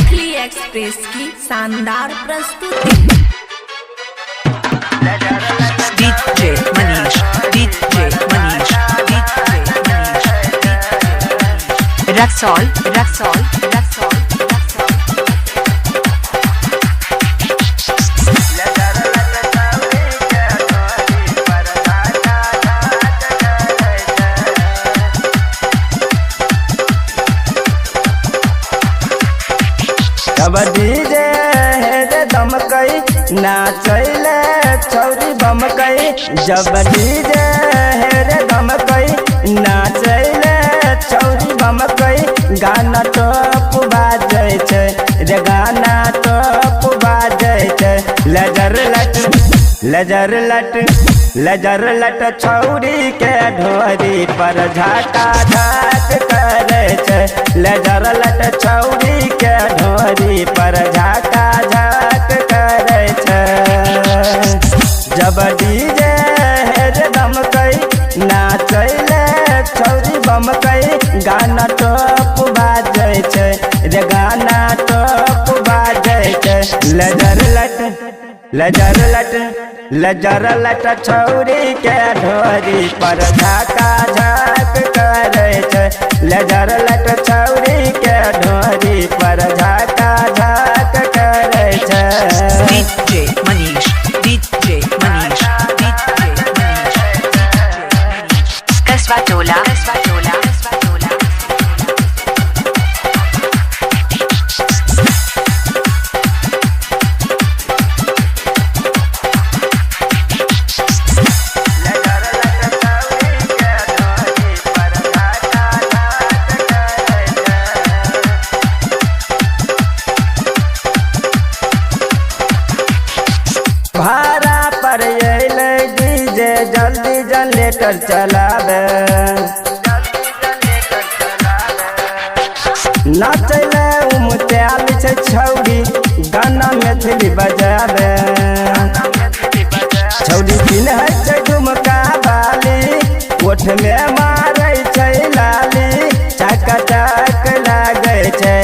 Maithili express की शानदार प्रस्तुति। DJ Manish, DJ Manish, DJ Manish, Raxol, Raxol, Raxol, Raxol. जब डीजे रे दमकई नाचैले छौरी बमकई। जब डीजे रे दमकई नाचैले छौरी बमकई। गाना टॉप बाजै छै रे गाना टॉप बाजै छै। लेजर लट लेजर लट लेजर लट छौरी के ढोरी पर झाका झाक करे छै। लेजर लट छौरी के ढोरी पर झाका झाक करे छै। जब डीजे रे दमकई नाचैले छौरी बमकई। गाना टॉप बाजै छै रे गाना टॉप बाजै छै। लेजर लट लेजर लट लेजर लट छौरी के ढोरी पर झाका झाक करे छै। लेजर लट छौरी के ढोरी पर झाका झाक करे छै। DJ Manish, DJ Manish, DJ Manish, Kasva Tola, Kasva Tola, Kasva Tola. भाड़ा पर अइले डीजे जल्दी जनरेटर चलावे। नाचैले उमत्याल छै छौरी गाना मैथिली बजावे। छौरी पिन्है छै झुमका बाली ओठ में मारै छै लाली। चाका चाक लागै छै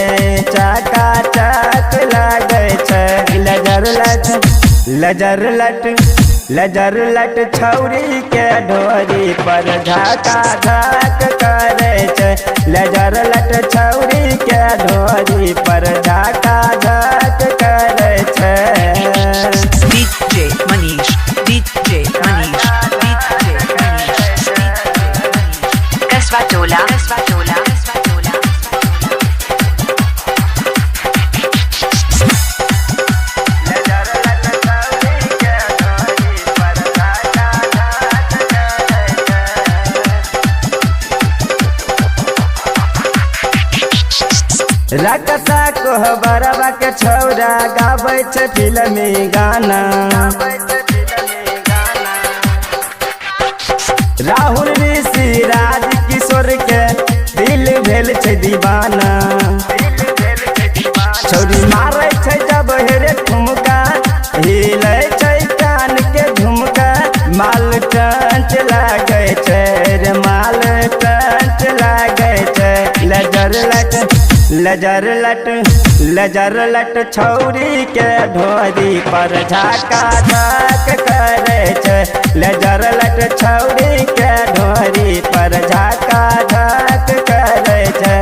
चाका चाक लागै छै। लेजर लट लेजर लट लेजर लट छौरी के ढोरी पर झाका झाक करे छै। लेजर लट छौरी के ढोरी पर झाका झाक करे छै। DJ Manish, DJ Manish, DJ Manish, Kasva Tola, Kasva Tola, Kasva Tola. रकसा कोहबरवा के छौरा गाबै छै फिल्मी गाना। राहुल ऋषि राज किशोर के दिल भेल छै दीवाना। छौरी मारै छै जब हेरे ठुमका हिलै छै कान के झुमका। माल टंच लागै छै रे माल टंच लागै छै। लेजर लट लेजर लट लेजर लट छौरी के ढोरी पर झाका झाक करे छै। लेजर लट छौरी के ढोरी पर झाका झाक करे छै।